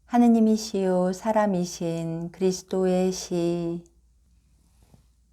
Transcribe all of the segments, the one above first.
하느님이시요 사람이신 그리스도의 시.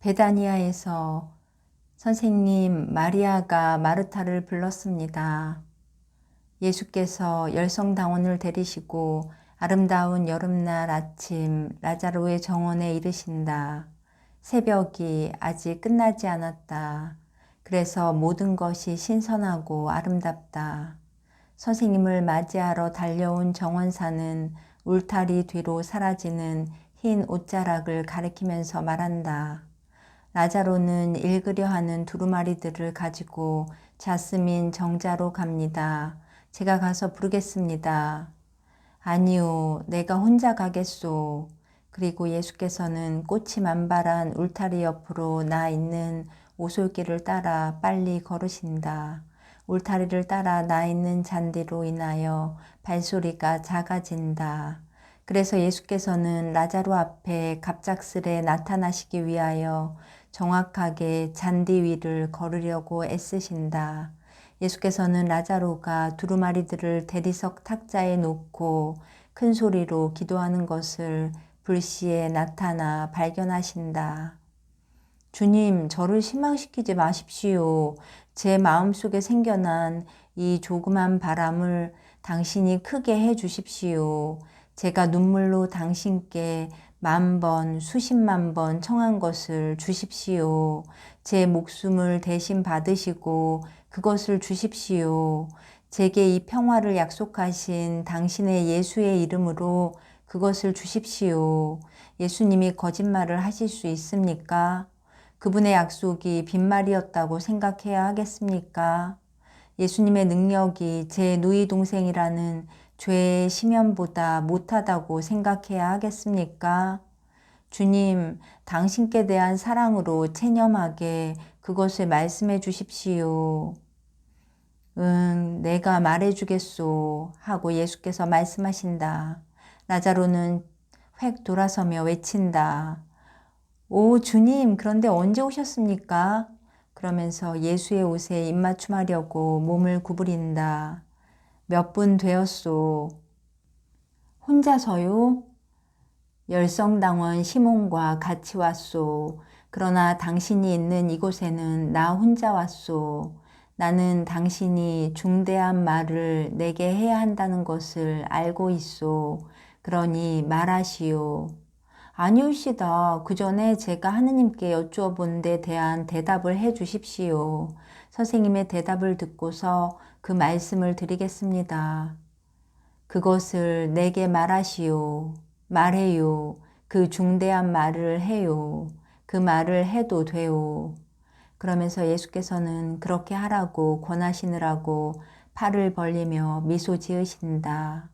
베다니아에서 선생님 마리아가 마르타를 불렀습니다. 예수께서 열성당원을 데리시고 아름다운 여름날 아침 라자로의 정원에 이르신다. 새벽이 아직 끝나지 않았다. 그래서 모든 것이 신선하고 아름답다. 선생님을 맞이하러 달려온 정원사는 울타리 뒤로 사라지는 흰 옷자락을 가리키면서 말한다. 라자로는 읽으려 하는 두루마리들을 가지고 자스민 정자로 갑니다. 제가 가서 부르겠습니다. 아니요, 내가 혼자 가겠소. 그리고 예수께서는 꽃이 만발한 울타리 옆으로 나 있는 오솔길을 따라 빨리 걸으신다. 울타리를 따라 나 있는 잔디로 인하여 발소리가 작아진다. 그래서 예수께서는 라자로 앞에 갑작스레 나타나시기 위하여 정확하게 잔디 위를 걸으려고 애쓰신다. 예수께서는 라자로가 두루마리들을 대리석 탁자에 놓고 큰 소리로 기도하는 것을 불시에 나타나 발견하신다. 주님, 저를 실망시키지 마십시오. 제 마음속에 생겨난 이 조그만 바람을 당신이 크게 해 주십시오. 제가 눈물로 당신께 10,000번, 수십만 번 청한 것을 주십시오. 제 목숨을 대신 받으시고 그것을 주십시오. 제게 이 평화를 약속하신 당신의 예수의 이름으로 그것을 주십시오. 예수님이 거짓말을 하실 수 있습니까? 그분의 약속이 빈말이었다고 생각해야 하겠습니까? 예수님의 능력이 제 누이 동생이라는 죄의 심연보다 못하다고 생각해야 하겠습니까? 주님, 당신께 대한 사랑으로 체념하게 그것을 말씀해 주십시오. 응, 내가 말해주겠소 하고 예수께서 말씀하신다. 라자로는 획 돌아서며 외친다. 오, 주님, 그런데 언제 오셨습니까? 그러면서 예수의 옷에 입맞춤하려고 몸을 구부린다. 몇 분 되었소? 혼자서요? 열성당원 시몬과 같이 왔소. 그러나 당신이 있는 이곳에는 나 혼자 왔소. 나는 당신이 중대한 말을 내게 해야 한다는 것을 알고 있소. 그러니 말하시오. 아니오시다. 그 전에 제가 하느님께 여쭈어 본 데 대한 대답을 해 주십시오. 선생님의 대답을 듣고서 그 말씀을 드리겠습니다. 그것을 내게 말하시오. 말해요. 그 중대한 말을 해요. 그 말을 해도 돼요. 그러면서 예수께서는 그렇게 하라고 권하시느라고 팔을 벌리며 미소 지으신다.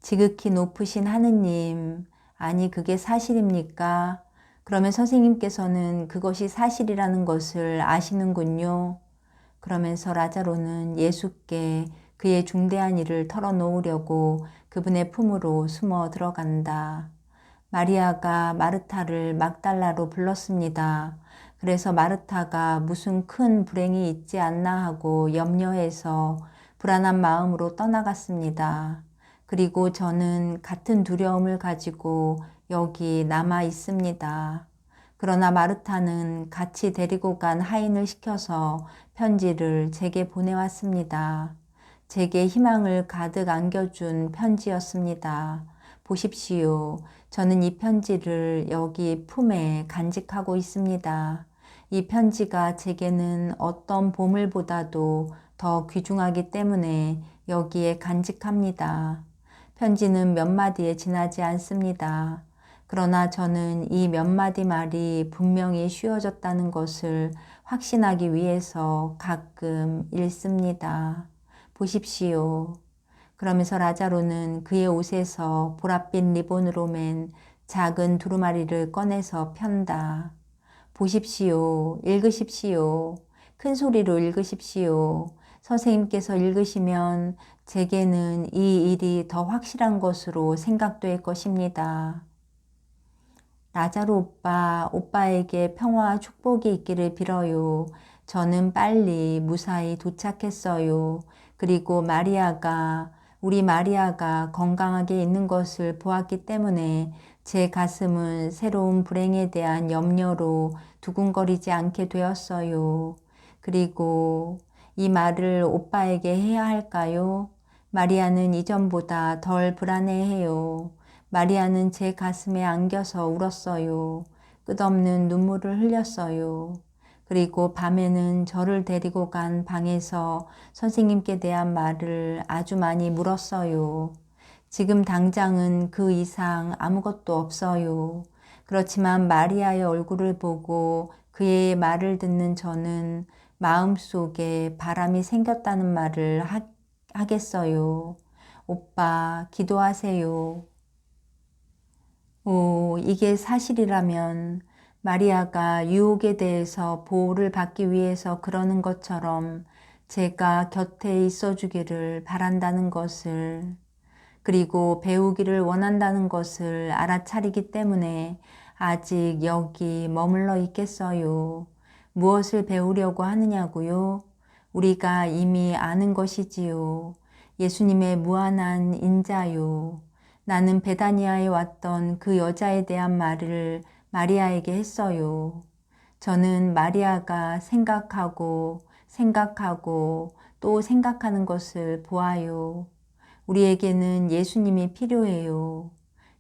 지극히 높으신 하느님, 아니 그게 사실입니까? 그러면 선생님께서는 그것이 사실이라는 것을 아시는군요. 그러면서 라자로는 예수께 그의 중대한 일을 털어놓으려고 그분의 품으로 숨어 들어간다. 마리아가 마르타를 막달라로 불렀습니다. 그래서 마르타가 무슨 큰 불행이 있지 않나 하고 염려해서 불안한 마음으로 떠나갔습니다. 그리고 저는 같은 두려움을 가지고 여기 남아 있습니다. 그러나 마르타는 같이 데리고 간 하인을 시켜서 편지를 제게 보내왔습니다. 제게 희망을 가득 안겨준 편지였습니다. 보십시오. 저는 이 편지를 여기 품에 간직하고 있습니다. 이 편지가 제게는 어떤 보물보다도 더 귀중하기 때문에 여기에 간직합니다. 편지는 몇 마디에 지나지 않습니다. 그러나 저는 이 몇 마디 말이 분명히 쉬워졌다는 것을 확신하기 위해서 가끔 읽습니다. 보십시오. 그러면서 라자로는 그의 옷에서 보랏빛 리본으로 맨 작은 두루마리를 꺼내서 편다. 보십시오. 읽으십시오. 큰 소리로 읽으십시오. 선생님께서 읽으시면 제게는 이 일이 더 확실한 것으로 생각될 것입니다. 라자로 오빠, 오빠에게 평화와 축복이 있기를 빌어요. 저는 빨리 무사히 도착했어요. 그리고 마리아가 우리 마리아가 건강하게 있는 것을 보았기 때문에 제 가슴은 새로운 불행에 대한 염려로 두근거리지 않게 되었어요. 그리고 이 말을 오빠에게 해야 할까요? 마리아는 이전보다 덜 불안해해요. 마리아는 제 가슴에 안겨서 울었어요. 끝없는 눈물을 흘렸어요. 그리고 밤에는 저를 데리고 간 방에서 선생님께 대한 말을 아주 많이 물었어요. 지금 당장은 그 이상 아무것도 없어요. 그렇지만 마리아의 얼굴을 보고 그의 말을 듣는 저는 마음속에 바람이 생겼다는 말을 하겠어요. 오빠, 기도하세요. 오, 이게 사실이라면 마리아가 유혹에 대해서 보호를 받기 위해서 그러는 것처럼 제가 곁에 있어 주기를 바란다는 것을, 그리고 배우기를 원한다는 것을 알아차리기 때문에 아직 여기 머물러 있겠어요. 무엇을 배우려고 하느냐고요? 우리가 이미 아는 것이지요. 예수님의 무한한 인자요. 나는 베다니아에 왔던 그 여자에 대한 말을 마리아에게 했어요. 저는 마리아가 생각하고 또 생각하는 것을 보아요. 우리에게는 예수님이 필요해요.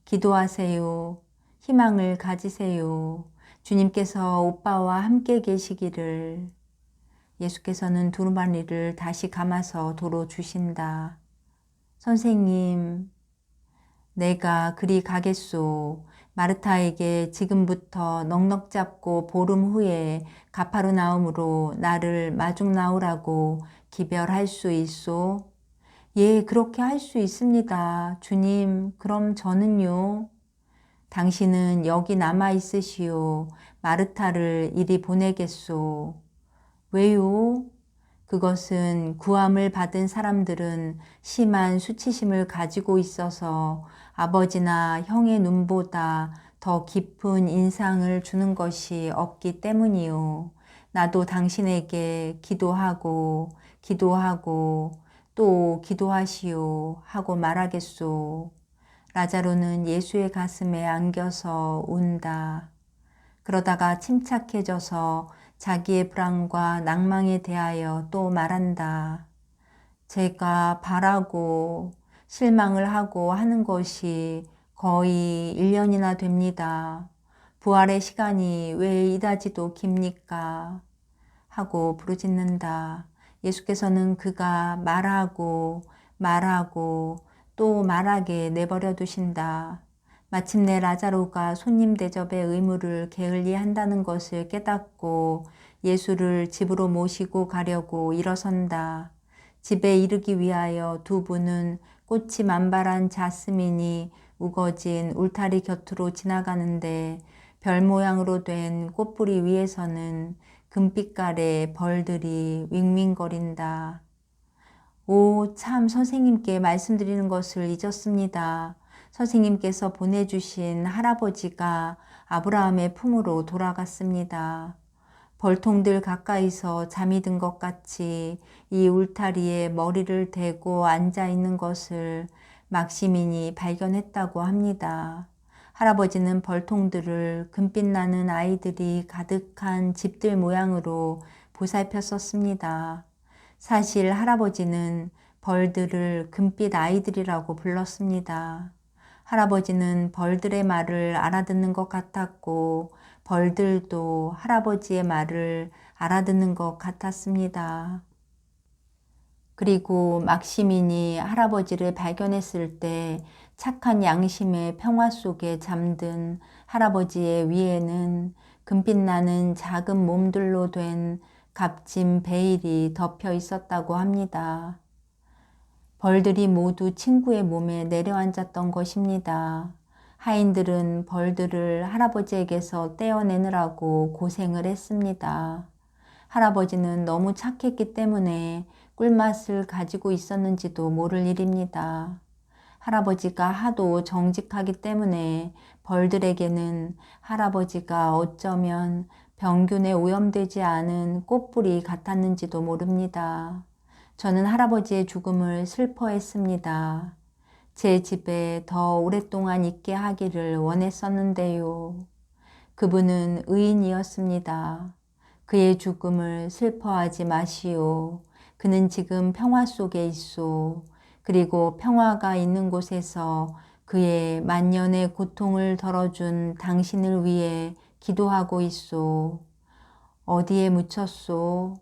기도하세요. 희망을 가지세요. 주님께서 오빠와 함께 계시기를. 예수께서는 두루마리를 다시 감아서 도로 주신다. 선생님, 내가 그리 가겠소. 마르타에게 지금부터 넉넉 잡고 보름 후에 가파르나움으로 나를 마중 나오라고 기별할 수 있소? 예, 그렇게 할 수 있습니다. 주님, 그럼 저는요? 당신은 여기 남아 있으시오. 마르타를 이리 보내겠소. 왜요? 그것은 구함을 받은 사람들은 심한 수치심을 가지고 있어서 아버지나 형의 눈보다 더 깊은 인상을 주는 것이 없기 때문이요. 나도 당신에게 기도하고 또 기도하시오 하고 말하겠소. 라자로는 예수의 가슴에 안겨서 운다. 그러다가 침착해져서 자기의 불안과 낭망에 대하여 또 말한다. 제가 바라고 실망을 하고 하는 것이 거의 1년이나 됩니다. 부활의 시간이 왜 이다지도 깁니까? 하고 부르짖는다. 예수께서는 그가 말하고 또 말하게 내버려 두신다. 마침내 라자로가 손님 대접의 의무를 게을리 한다는 것을 깨닫고 예수를 집으로 모시고 가려고 일어선다. 집에 이르기 위하여 두 분은 꽃이 만발한 자스민이 우거진 울타리 곁으로 지나가는데 별 모양으로 된 꽃뿌리 위에서는 금빛깔의 벌들이 윙윙거린다. 오, 참 선생님께 말씀드리는 것을 잊었습니다. 선생님께서 보내주신 할아버지가 아브라함의 품으로 돌아갔습니다. 벌통들 가까이서 잠이 든 것 같이 이 울타리에 머리를 대고 앉아 있는 것을 막시민이 발견했다고 합니다. 할아버지는 벌통들을 금빛 나는 아이들이 가득한 집들 모양으로 보살폈었습니다. 사실 할아버지는 벌들을 금빛 아이들이라고 불렀습니다. 할아버지는 벌들의 말을 알아듣는 것 같았고 벌들도 할아버지의 말을 알아듣는 것 같았습니다. 그리고 막시민이 할아버지를 발견했을 때 착한 양심의 평화 속에 잠든 할아버지의 위에는 금빛나는 작은 몸들로 된 값진 베일이 덮여 있었다고 합니다. 벌들이 모두 친구의 몸에 내려앉았던 것입니다. 하인들은 벌들을 할아버지에게서 떼어내느라고 고생을 했습니다. 할아버지는 너무 착했기 때문에 꿀맛을 가지고 있었는지도 모를 일입니다. 할아버지가 하도 정직하기 때문에 벌들에게는 할아버지가 어쩌면 병균에 오염되지 않은 꽃뿌리 같았는지도 모릅니다. 저는 할아버지의 죽음을 슬퍼했습니다. 제 집에 더 오랫동안 있게 하기를 원했었는데요. 그분은 의인이었습니다. 그의 죽음을 슬퍼하지 마시오. 그는 지금 평화 속에 있소. 그리고 평화가 있는 곳에서 그의 만년의 고통을 덜어준 당신을 위해 기도하고 있소. 어디에 묻혔소?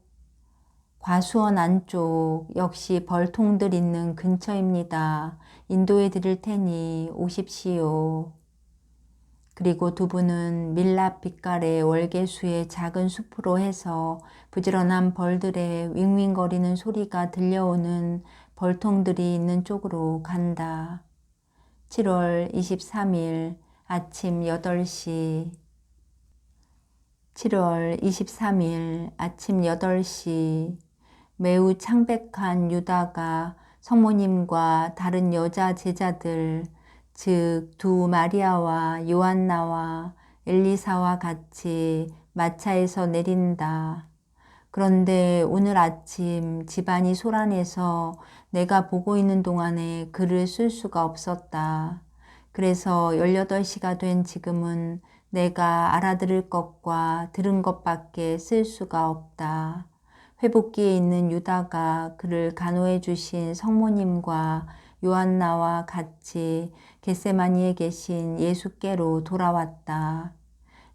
과수원 안쪽 역시 벌통들 있는 근처입니다. 인도해 드릴 테니 오십시오. 그리고 두 분은 밀랍 빛깔의 월계수의 작은 숲으로 해서 부지런한 벌들의 윙윙거리는 소리가 들려오는 벌통들이 있는 쪽으로 간다. 7월 23일 아침 8시 7월 23일 아침 8시 매우 창백한 유다가 성모님과 다른 여자 제자들 즉 두 마리아와 요한나와 엘리사와 같이 마차에서 내린다. 그런데 오늘 아침 집안이 소란해서 내가 보고 있는 동안에 글을 쓸 수가 없었다. 그래서 18시가 된 지금은 내가 알아들을 것과 들은 것밖에 쓸 수가 없다. 회복기에 있는 유다가 그를 간호해 주신 성모님과 요한나와 같이 겟세마니에 계신 예수께로 돌아왔다.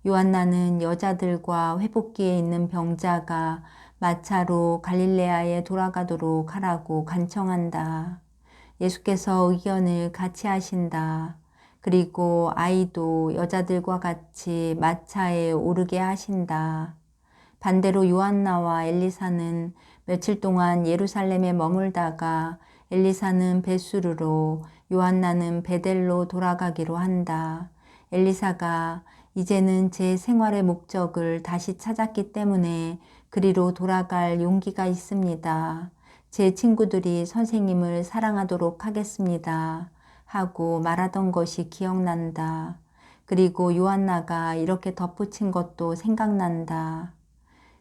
요한나는 여자들과 회복기에 있는 병자가 마차로 갈릴레아에 돌아가도록 하라고 간청한다. 예수께서 의견을 같이 하신다. 그리고 아이도 여자들과 같이 마차에 오르게 하신다. 반대로 요한나와 엘리사는 며칠 동안 예루살렘에 머물다가 엘리사는 벳수르로 요한나는 베델로 돌아가기로 한다. 엘리사가 이제는 제 생활의 목적을 다시 찾았기 때문에 그리로 돌아갈 용기가 있습니다. 제 친구들이 선생님을 사랑하도록 하겠습니다. 하고 말하던 것이 기억난다. 그리고 요한나가 이렇게 덧붙인 것도 생각난다.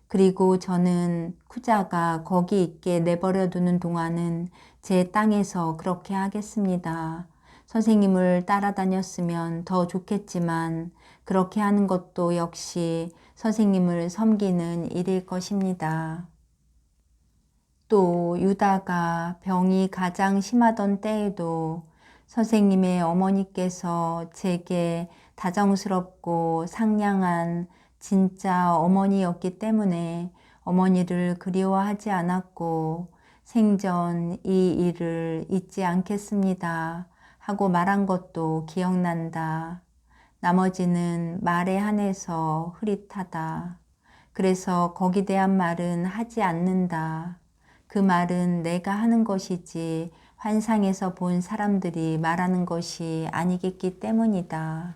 그리고 저는 쿠자가 거기 있게 내버려 두는 동안은 제 땅에서 그렇게 하겠습니다. 선생님을 따라다녔으면 더 좋겠지만 그렇게 하는 것도 역시 선생님을 섬기는 일일 것입니다. 또 유다가 병이 가장 심하던 때에도 선생님의 어머니께서 제게 다정스럽고 상냥한 진짜 어머니였기 때문에 어머니를 그리워하지 않았고 생전 이 일을 잊지 않겠습니다 하고 말한 것도 기억난다. 나머지는 말에 한해서 흐릿하다. 그래서 거기 대한 말은 하지 않는다. 그 말은 내가 하는 것이지 환상에서 본 사람들이 말하는 것이 아니겠기 때문이다.